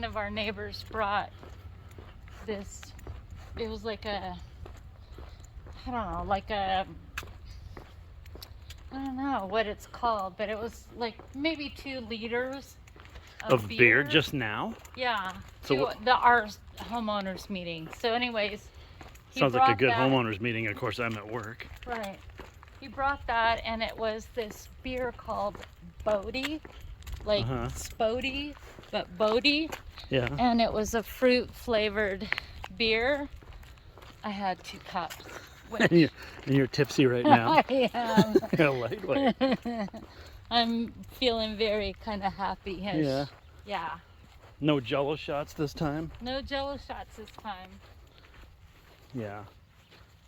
one of our neighbors brought this, it was like a, I don't know, like a, I don't know what it's called, but it was like maybe 2 liters Of beer just now? Yeah, So to our homeowners meeting. So anyways, he sounds like a brought good that. homeowners meeting. Of course, I'm at work. Right. He brought that, and it was this beer called Bodie, like Spody, but Bodie. Yeah. And it was a fruit flavored beer. I had 2 cups. And you're tipsy right now. I am. You're a lightweight. I'm feeling very kind of happy. Yeah. Yeah. No Jello shots this time? No Jello shots this time. Yeah.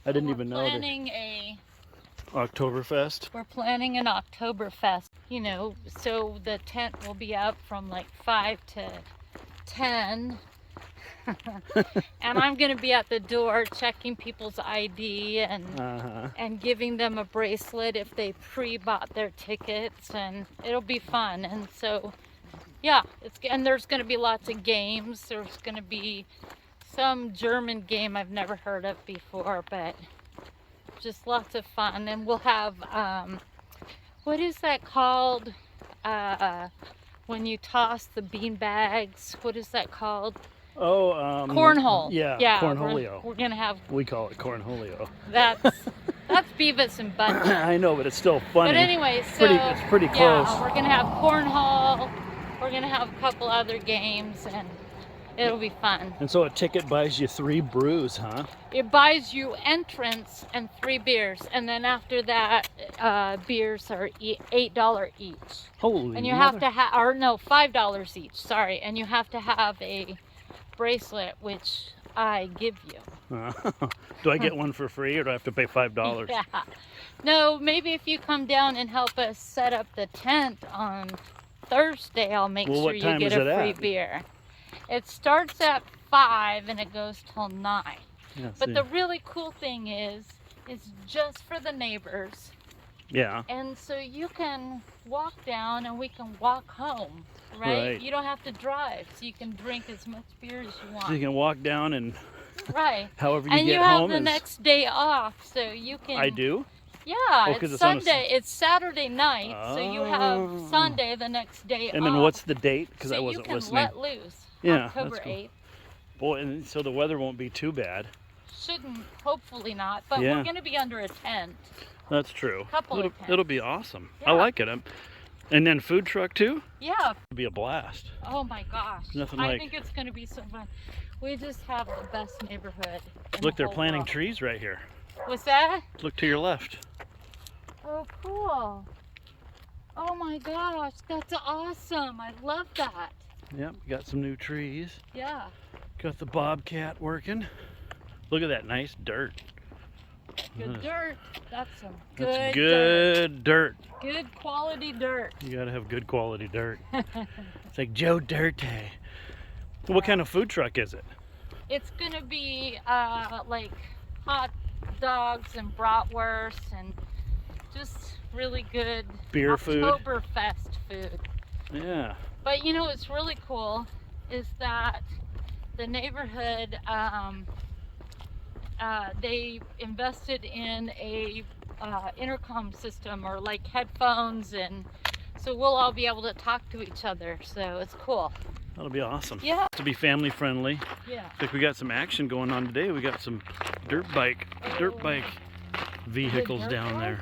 I didn't even know that. Oktoberfest? We're planning an Oktoberfest, you know, so the tent will be up from like 5 to 10. And I'm going to be at the door checking people's ID and giving them a bracelet if they pre-bought their tickets, and it'll be fun. And so, yeah, and there's going to be lots of games. There's going to be some German game I've never heard of before, but just lots of fun. And we'll have, what is that called? When you toss the bean bags, what is that called? Oh, cornhole. Yeah, cornholio. We're gonna have. We call it cornholio. That's Beavis and Butthead. I know, but it's still funny. But anyway, so it's pretty close. Yeah, we're gonna have cornhole. We're gonna have a couple other games, and it'll be fun. And so a ticket buys you 3 brews, huh? It buys you entrance and 3 beers, and then after that, beers are $8 each. Holy! And you have to have, or no, $5 each. Sorry, and you have to have a bracelet, which I give you. Do I get one for free, or do I have to pay $5? Yeah. No, maybe if you come down and help us set up the tent on Thursday, I'll make sure you get a free beer. It starts at 5 and it goes till 9. Yeah, but the really cool thing is just for the neighbors. Yeah. And so you can walk down and we can walk home, right? You don't have to drive, so you can drink as much beer as you want. So you can walk down and right. however you and get you home. have the next day off, so you can. I do? Yeah, it's Sunday. It's Saturday night, so you have Sunday the next day off. And then what's the date? Because so I wasn't you can listening. let loose. Yeah, October that's cool. 8th. Boy, and so the weather won't be too bad. Shouldn't, hopefully not, but we're going to be under a tent. That's true. Tents. It'll be awesome. Yeah. I like it. And then food truck too? Yeah. It'll be a blast. Oh my gosh. I think it's going to be so fun. We just have the best neighborhood. Look, they're planting trees right here. What's that? Look to your left. Oh, cool. Oh my gosh, that's awesome. I love that. Yep, got some new trees. Yeah. Got the bobcat working. Look at that nice dirt. Good dirt. That's some good dirt. Good quality dirt. You gotta have good quality dirt. It's like Joe Dirte. What kind of food truck is it? It's gonna be like hot dogs and bratwurst and just really good beer food. Oktoberfest food. Yeah. But you know what's really cool is that the neighborhood, they invested in a intercom system, or like headphones, and so we'll all be able to talk to each other, so it's cool. That'll be awesome. Yeah. To be family friendly. Yeah. Looks like we got some action going on today. We got some dirt bike vehicles down there.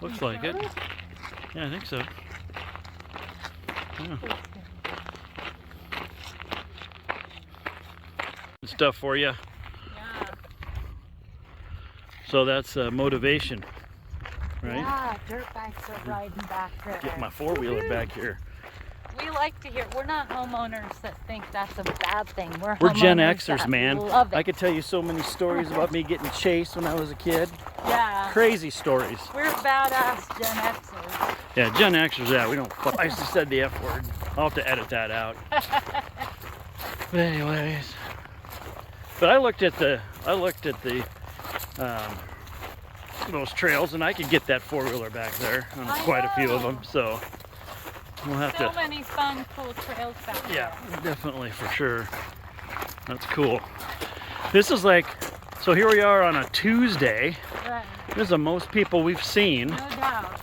Looks like it. Yeah, I think so. Yeah. Stuff for you. Yeah. So that's motivation, right? Yeah, dirt bikes are riding back there. Get my 4-wheeler back here. We like to hear, we're not homeowners that think that's a bad thing. We're Gen homeowners Xers, man. Love it. I could tell you so many stories about me getting chased when I was a kid. Yeah. Crazy stories. We're badass Gen Xers. Yeah, Gen Xers, yeah, we don't fuck. I just said the F word. I'll have to edit that out. But anyways. But I looked at the those trails, and I could get that 4-wheeler back there on quite a few of them. So We'll have so to. many fun, cool trails back Yeah, there. definitely for sure. That's cool. This is like, so here we are on a Tuesday. Right. This is the most people we've seen. No doubt.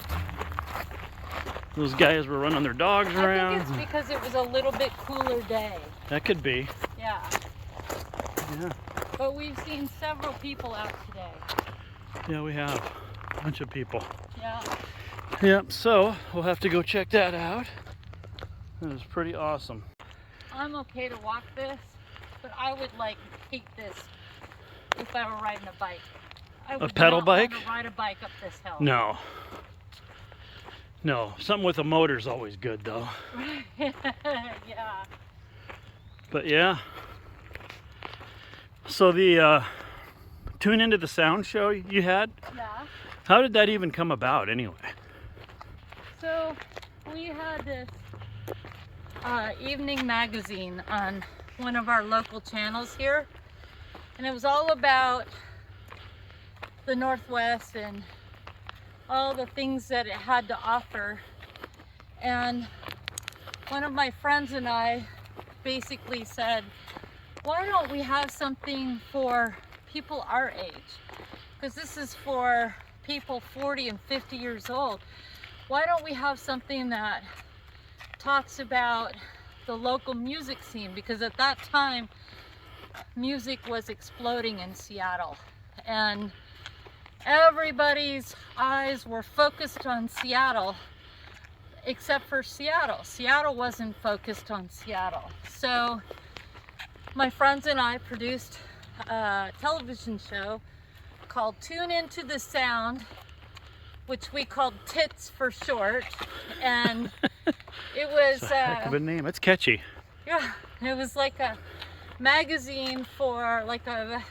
Those guys were running their dogs around. I think it's because it was a little bit cooler day. That could be. Yeah. Yeah. But we've seen several people out today. Yeah, we have a bunch of people. Yeah. Yep, so we'll have to go check that out. It was pretty awesome. I'm okay to walk this, but I would like hate this if I were riding a bike. I would pedal not bike? want to ride a bike up this hill. No. No, something with a motor is always good though. Yeah. But yeah. So the tune into the sound show you had, Yeah. how did that even come about anyway? So we had this evening magazine on one of our local channels here, and it was all about the Northwest and all the things that it had to offer. And one of my friends and I basically said, why don't we have something for people our age? Because this is for people 40 and 50 years old. Why don't we have something that talks about the local music scene? Because at that time, music was exploding in Seattle, and everybody's eyes were focused on Seattle, except for Seattle. Seattle wasn't focused on Seattle. So my friends and I produced a television show called Tune Into the Sound, which we called TITS for short. And it was It's a heck of a name. It's catchy. yeah, it was like a magazine for, like a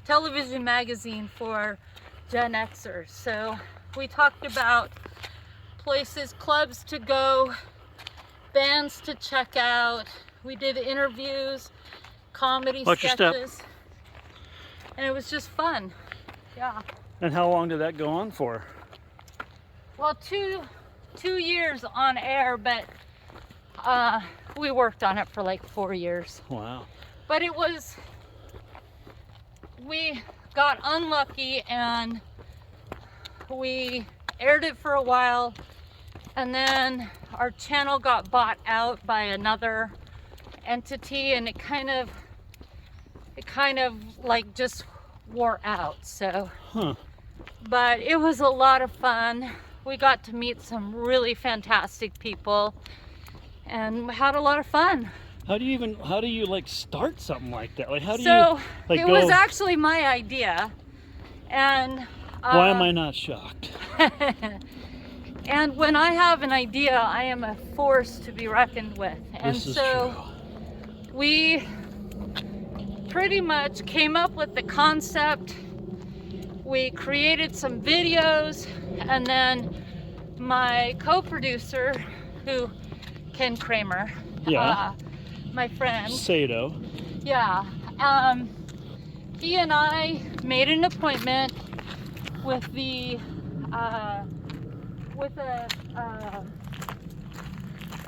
television magazine for Gen Xers. So we talked about places, clubs to go, bands to check out. We did interviews, comedy Watch your step. sketches, and it was just fun. Yeah. And how long did that go on for? Well, two years on air, but we worked on it for like 4 years. Wow. But it was, we got unlucky and we aired it for a while, and then our channel got bought out by another entity, and it kind of like just wore out. So but it was a lot of fun. We got to meet some really fantastic people and had a lot of fun. How do you like start something like that? Like how do So you like it go? was actually my idea, and Why am I not shocked? and when I have an idea, I am a force to be reckoned with. And This is so true. we pretty much came up with the concept. We created some videos, and then my co-producer, Ken Kramer, Yeah. my friend, Sato. yeah, he and I made an appointment with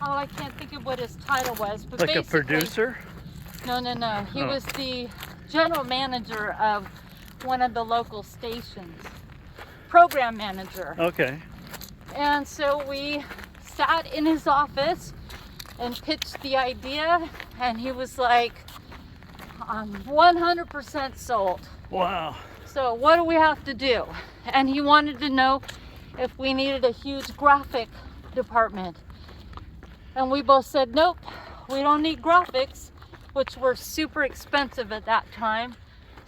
oh, I can't think of what his title was, but Like a basically, producer? No. He was the general manager of one of the local stations, program manager. Okay. And so we sat in his office and pitched the idea, and he was like, I'm 100% sold. Wow. So what do we have to do? And he wanted to know if we needed a huge graphic department. And we both said, nope, we don't need graphics, which were super expensive at that time.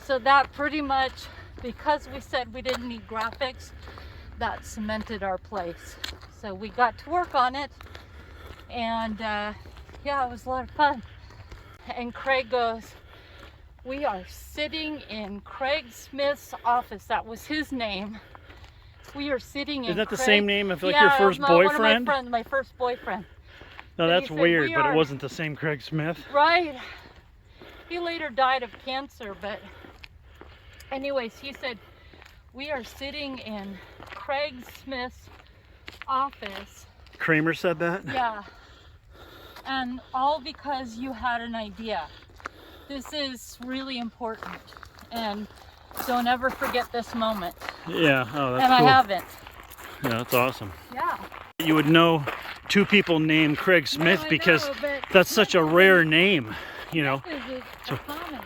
So that pretty much, because we said we didn't need graphics, that cemented our place. So we got to work on it, and yeah, it was a lot of fun. And Craig goes, we are sitting in Craig Smith's office. That was his name. We are sitting in Isn't that the Craig- same name of like yeah, your first one of boyfriend? my first boyfriend. No, But that's he said, weird, "We but are-" it wasn't the same Craig Smith. Right. He later died of cancer, but anyways, he said, we are sitting in Craig Smith's office Kramer said that? Yeah. And all because you had an idea. This is really important. And don't ever forget this moment. Yeah, oh, that's and cool. I haven't. Yeah, that's awesome. Yeah. You would know two people named Craig Smith No, because know, that's such a rare name, you know. Smith is a common name.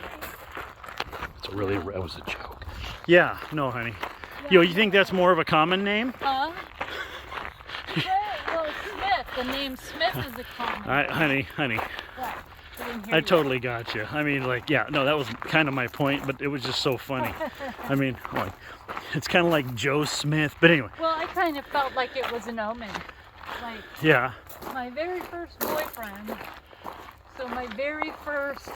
It's a really, that was a joke. Yeah, no, honey. Yeah, Yo, you think that's more of a common name? Huh? Well, Smith. The name Smith is a common name. Honey, What? I didn't hear I you. totally got you. I mean, like, yeah, no, that was kind of my point, but it was just so funny. I mean, like, it's kind of like Joe Smith, but anyway. Well, I kind of felt like it was an omen. Like, Yeah, my very first boyfriend, so my very first,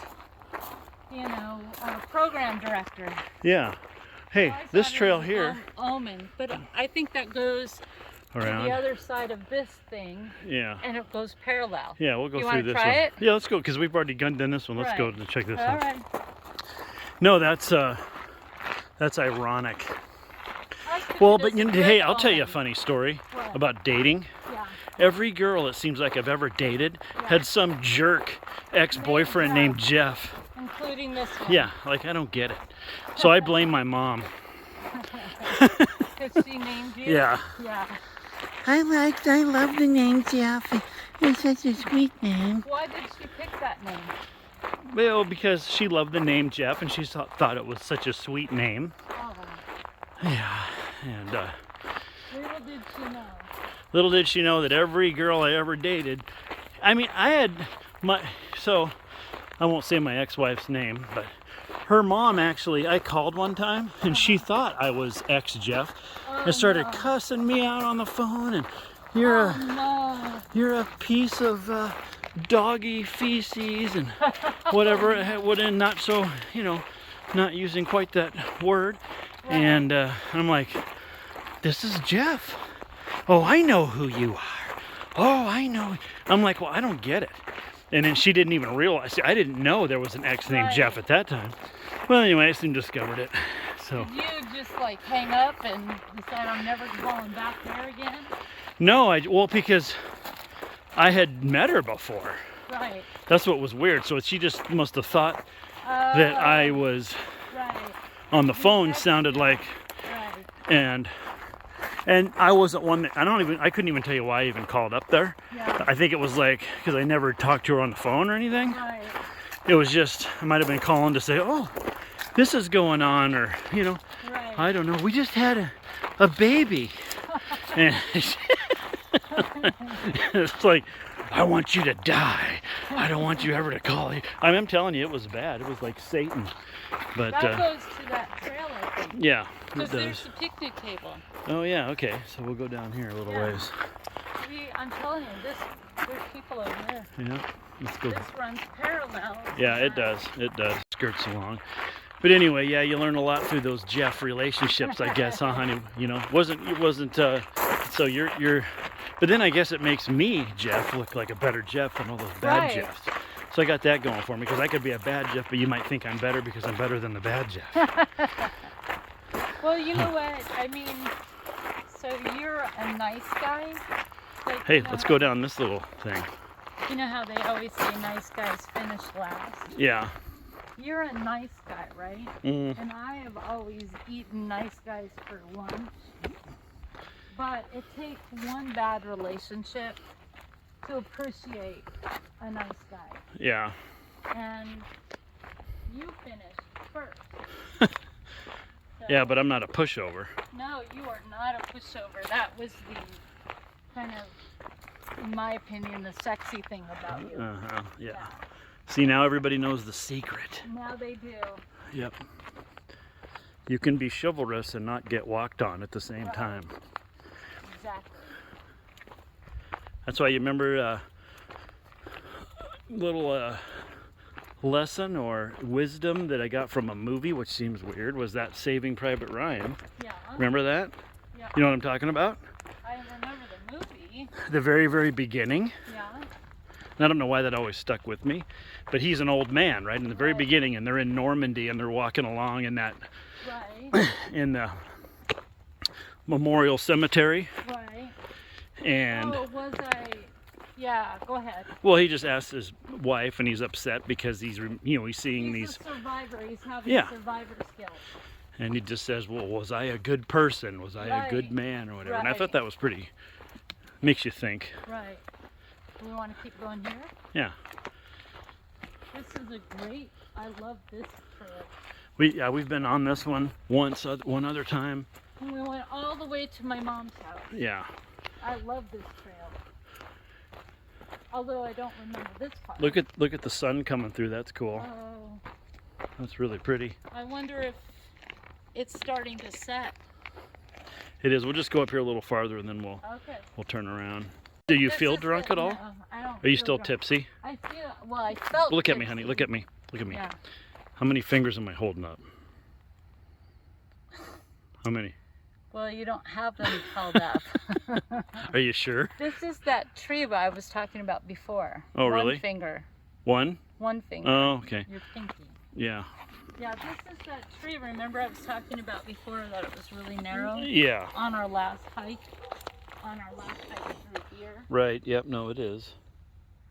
you know, program director. yeah. Hey, So I this thought it trail was here omen, but I think that goes to the around. other side of this thing, Yeah. and it goes parallel. Yeah, we'll go You through wanna this try one. it? Yeah, let's go because we've already done this one. Let's go Right. and check this All out. right. No, that's ironic. I could Well, do but this you know, with hey, I'll tell you a omen. funny story What? about dating. Yeah. Every girl it seems like I've ever dated Yeah. had some jerk ex-boyfriend named Jeff. Including this one. Yeah, like I don't get it. So I blame my mom. Because she named you? Yeah. Yeah. I love the name Jeff. It's such a sweet name. Why did she pick that name? Well, because she loved the name Jeff and she thought it was such a sweet name. Oh, Yeah, and little did she know. little did she know that every girl I ever dated, I mean, I had so I won't say my ex-wife's name, but her mom actually, I called one time and she thought I was ex-Jeff and started no. cussing me out on the phone and No. you're a piece of doggy feces and whatever, and not so, you know, not using quite that word. Right. And I'm like, this is Jeff. Oh, I know who you are. Oh, I know. I'm like, well, I don't get it. And then she didn't even realize. I didn't know there was an ex named Right. Jeff at that time. Well, anyway, I soon discovered it. So Did you just like hang up and decide I'm never going back there again? no, well, because I had met her before. Right. That's what was weird. So she just must have thought that I was Right. on the phone. Sounded like, Right. and I wasn't one that I couldn't even tell you why I even called up there. Yeah. I think it was like because I never talked to her on the phone or anything. Right. It was just I might have been calling to say, oh, this is going on, or you know, Right. I don't know. We just had a baby, and it's like I want you to die. I don't want you ever to call you. I'm telling you, it was bad. It was like Satan. But That goes to that trail, I think. yeah, it Because does. there's the picnic table. Oh yeah, okay. So we'll go down here a little Yeah. ways. I'm telling you, there's people over there. Yeah, let's go. This runs parallel. to Yeah, it that. does. It does. Skirts along. But anyway, yeah, you learn a lot through those Jeff relationships, I guess, huh, honey? You know, it wasn't. So you're. But then I guess it makes me, Jeff, look like a better Jeff than all those bad Right. Jeffs. So I got that going for me because I could be a bad Jeff, but you might think I'm better because I'm better than the bad Jeff. Well, you know what? I mean, so you're a nice guy. Like, Hey, you know let's how- go down this little thing. You know how they always say nice guys finish last? Yeah. You're a nice guy, right? Mm. And I have always eaten nice guys for lunch. But it takes one bad relationship to appreciate a nice guy. Yeah. And you finished first. So, Yeah, but I'm not a pushover. no, you are not a pushover. That was the kind of, in my opinion, the sexy thing about you. Uh-huh. Yeah. See, now everybody knows the secret. Now they do. Yep. You can be chivalrous and not get walked on at the same Right. time. Exactly. That's why you remember little lesson or wisdom that I got from a movie, which seems weird, was that Saving Private Ryan. Yeah. Remember that? Yeah. You know what I'm talking about? I remember the movie. The very, very beginning. Yeah. And I don't know why that always stuck with me, but he's an old man, right? In the very Right. beginning, and they're in Normandy, and they're walking along in that Right. in the memorial cemetery, Right. and Oh, was that Yeah, go ahead. Well, he just asked his wife, and he's upset because he's seeing He's these, a survivor. He's having Yeah. survivor skills. and he just says, "Well, was I a good person? Was I a good Right. man, or whatever?" And I thought Right. that was pretty. Makes you think. Right. Do we want to keep going here? Yeah. This is a great. I love this trail. We've been on this one once, one other time. And we went all the way to my mom's house. Yeah. I love this trail. Although I don't remember this part. Look at the sun coming through. That's cool. Oh, That's really pretty. I wonder if it's starting to set. It is. We'll just go up here a little farther, and then we'll turn around. Do you This feel is drunk the- at all? No, I don't. Are you feel still drunk. tipsy? I feel. Well, I felt. Look at me, tipsy. honey. Look at me. Look at me. Yeah. How many fingers am I holding up? How many? Well, you don't have them held up. Are you sure? This is that tree I was talking about before. Oh, really? One finger. One? One finger. Oh, okay. Your pinky. Yeah. Yeah, this is that tree. Remember I was talking about before that it was really narrow? Yeah. On our last hike. On our last hike through here. Right. Yep. No, it is.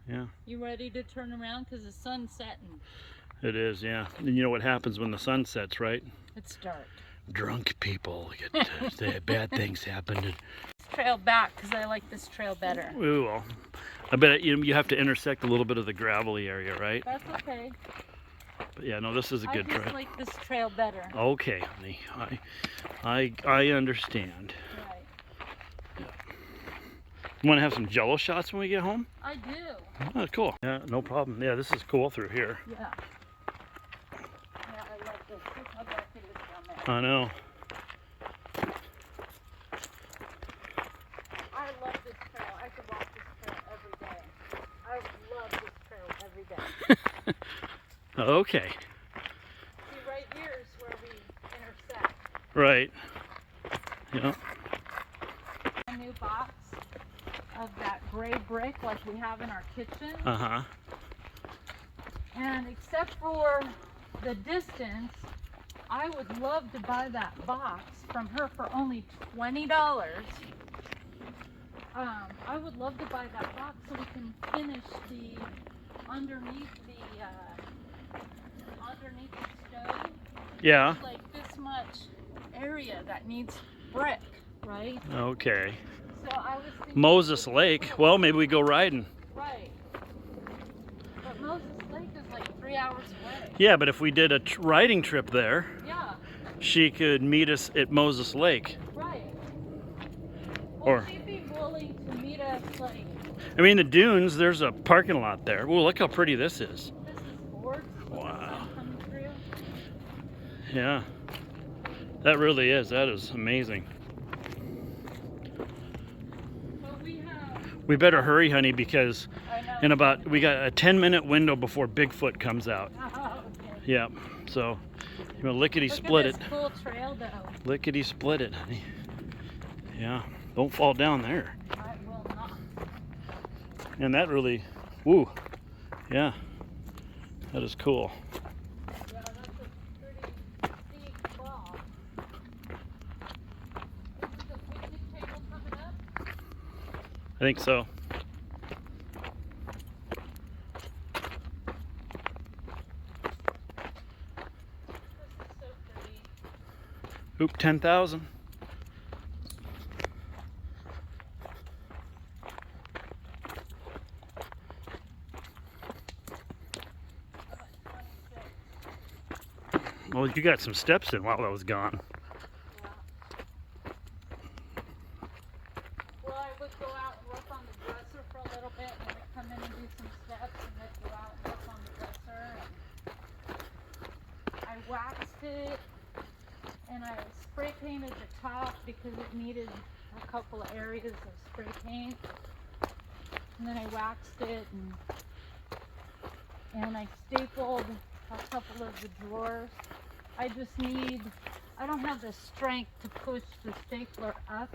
Yeah. You ready to turn around? Because the sun's setting. It is. Yeah. And you know what happens when the sun sets, right? It's dark. Drunk people get bad things happen. This trail back because I like this trail better. Ooh, well, I bet you have to intersect a little bit of the gravelly area, right? That's okay. But yeah, no, this is a good I just trail. like this trail better. Okay, honey. I understand. Right. You want to have some Jello shots when we get home? I do. Oh, cool. Yeah, no problem. Yeah, this is cool through here. Yeah. Yeah, I love this. Look how dark it is down there. I know. I love this trail. I could walk this trail every day. I love this trail every day. Okay. See, right here is where we intersect. Right. Yeah. A new box of that gray brick like we have in our kitchen. Uh-huh. And except for the distance, I would love to buy that box from her for only $20. I would love to buy that box so we can finish the underneath the stove. Yeah. Like this much area that needs brick, right? Okay. So I was thinking, Moses Lake. Well, maybe we go riding. right. But Moses Lake is like 3 hours away. Yeah, but if we did a riding trip there, Yeah, she could meet us at Moses Lake. right. Or- Would she be willing to meet us like I mean, the dunes, there's a parking lot there. Well, look how pretty this is. this is gorgeous? With Wow. the sun coming through. Yeah. That really is. That is amazing. But we have. We better hurry, honey, because I know. we got a 10-minute window before Bigfoot comes out. Oh, okay. Yeah. So, lickety Look split at it. this cool trail though. Lickety split it, honey. Yeah. Don't fall down there. I will not. And that really, woo. Yeah. That is cool. Yeah, that's a pretty steep fall. Is the picnic table coming up? I think so. This is so pretty. Oop, 10,000. Well, you got some steps in while I was gone. Well, I would go out and work on the dresser for a little bit, and then I'd come in and do some steps, and then go out and work on the dresser. And I waxed it, and I spray painted the top because it needed a couple of areas of spray paint. And then I waxed it, and I stapled a couple of the drawers. I don't have the strength to push the stapler up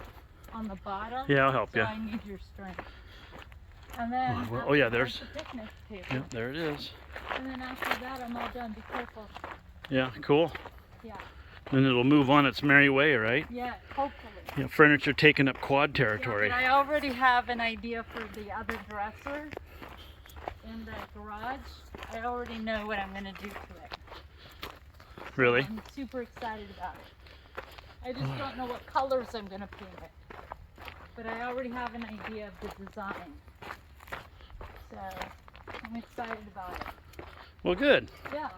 on the bottom. Yeah, I'll help so you. I need your strength. And then Oh, well, after oh, yeah, that, there's- the picnic table. Yeah, there it is. And then after that, I'm all done. Be careful. Yeah, cool. Yeah. Then it'll move on its merry way, right? Yeah, hopefully. Yeah, furniture taking up quad territory. Yeah, but I already have an idea for the other dresser in the garage. I already know what I'm going to do to it. Really? I'm super excited about it. I just don't know what colors I'm going to paint it. But I already have an idea of the design. So I'm excited about it. Well, good. Yeah.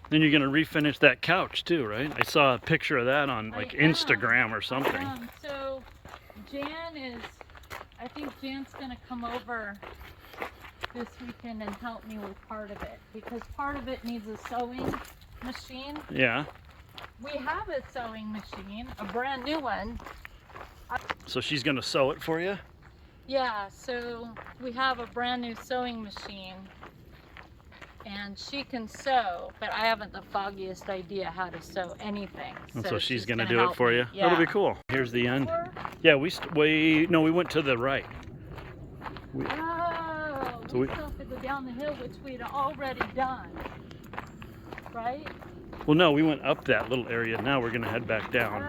Then you're gonna refinish that couch too, right? I saw a picture of that on like I am. Instagram or something. So I think Jan's gonna come over this weekend and help me with part of it because part of it needs a sewing machine. Yeah. We have a sewing machine, a brand new one. So she's gonna sew it for you? Yeah, so we have a brand new sewing machine and she can sew, but I haven't the foggiest idea how to sew anything. And so she's gonna do it for you? Yeah. That'll be cool. Here's the end. Yeah, we went to the right. Oh, So we still have to go down the hill, which we'd already done, right? Well, no, we went up that little area. Now we're gonna head back down.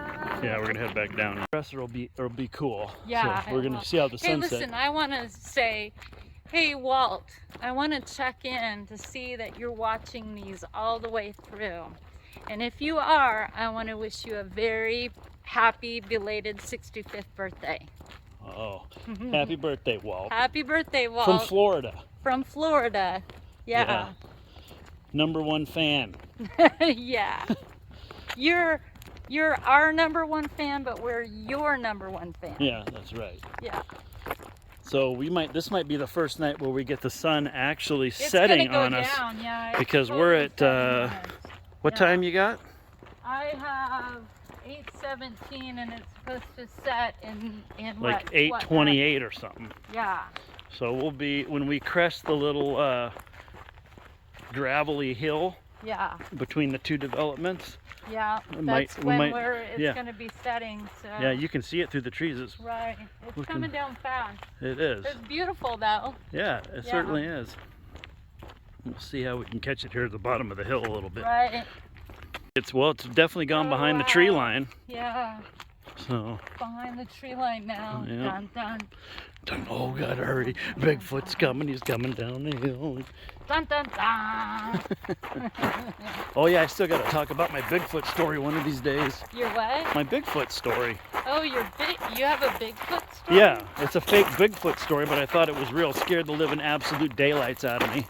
Yeah, we're gonna head back down. The dresser will be cool. Yeah. So we're gonna see how the Hey, sunset. listen, I want to say, hey Walt, I want to check in to see that you're watching these all the way through. And if you are, I want to wish you a very happy belated 65th birthday. Oh, happy birthday, Walt. Happy birthday, Walt. From Florida. From Florida. Yeah. #1 fan. Yeah. You're our #1 fan, but we're your #1 fan. Yeah, that's right. Yeah. So this might be the first night where we get the sun actually It's setting gonna go on us. down, yeah, it's Because we're at totally setting. what Yeah. time you got? I have 8:17 and it's supposed to set in Like what? 8:28 or something. Yeah. So we'll be when we crest the little gravelly hill Yeah. between the two developments. Yeah. We That's might- when yeah. it's gonna be setting. So. Yeah, you can see it through the trees. It's Right. It's looking- coming down fast. It is. It's beautiful though. Yeah, it Yeah. certainly is. We'll see how we can catch it here at the bottom of the hill a little bit. Right. It's definitely gone Oh, behind the tree wow. line. Yeah. So Behind the tree line now. Yeah. Dun dun. oh, gotta hurry. Bigfoot's coming, he's coming down the hill. Dun dun dun. Oh yeah, I still gotta talk about my Bigfoot story one of these days. Your what? My Bigfoot story. Oh, you have a Bigfoot story? Yeah, it's a fake Bigfoot story, but I thought it was real. Scared the living absolute daylights out of me.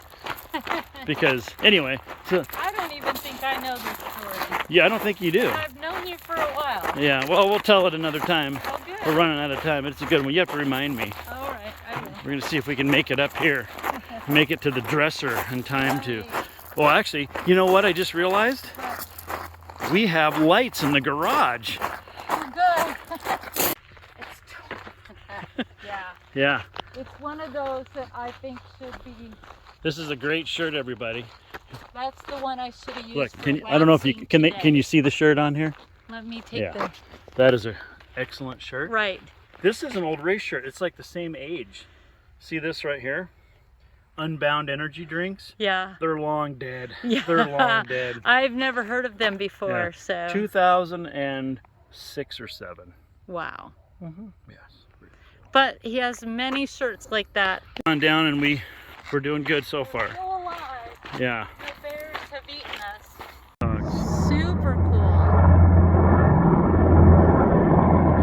Because, anyway, so, I don't even think I know this story. yeah, I don't think you do. I've known you for a while. Yeah, well, we'll tell it another time. Oh, good. We're running out of time. It's a good one. You have to remind me. All right, I will. We're gonna see if we can make it up here. Make it to the dresser in time to... Well, actually, you know what I just realized? We have lights in the garage. Good. Yeah. Yeah, It's one of those that I think should be. this is a great shirt, everybody. That's the one I should have used. Look, for I don't know if you waxing can today. you see the shirt on here? Let me take Yeah. That is an excellent shirt. Right. This is an old race shirt. It's like the same age. See this right here? Unbound energy drinks. Yeah. They're long dead. Yeah. They're long dead. I've never heard of them before, Yeah. so. 2006 or 7. Wow. Yes. But he has many shirts like that. On down, and we're doing good so far. Still alive. Yeah. The bears have eaten us. Dogs. Super cool.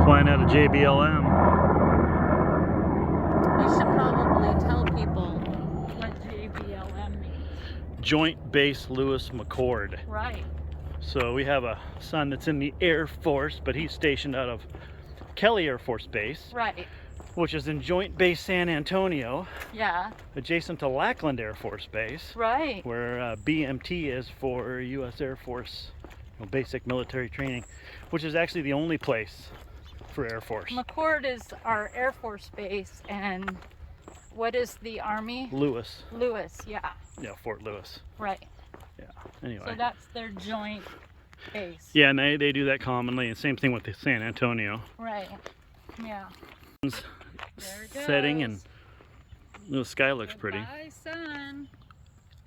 Flying out of JBLM. You should probably tell people what JBLM means. Joint Base Lewis McChord. Right. So we have a son that's in the Air Force, but he's stationed out of Kelly Air Force Base, Right. which is in Joint Base San Antonio, Yeah. adjacent to Lackland Air Force Base, Right. where BMT is for U.S. Air Force basic military training, which is actually the only place for Air Force. McChord is our Air Force base, and what is the Army? Lewis. Lewis, yeah. Yeah, Fort Lewis. Right. Yeah, anyway. So that's their joint base. Yeah, and they do that commonly, and same thing with the San Antonio. Right. Yeah. There it Setting, goes. and the sky looks pretty. Goodbye, sun.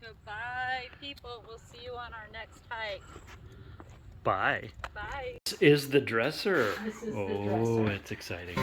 Goodbye, people. We'll see you on our next hike. Bye. Bye. This is the dresser. This is the Oh, dresser. it's exciting.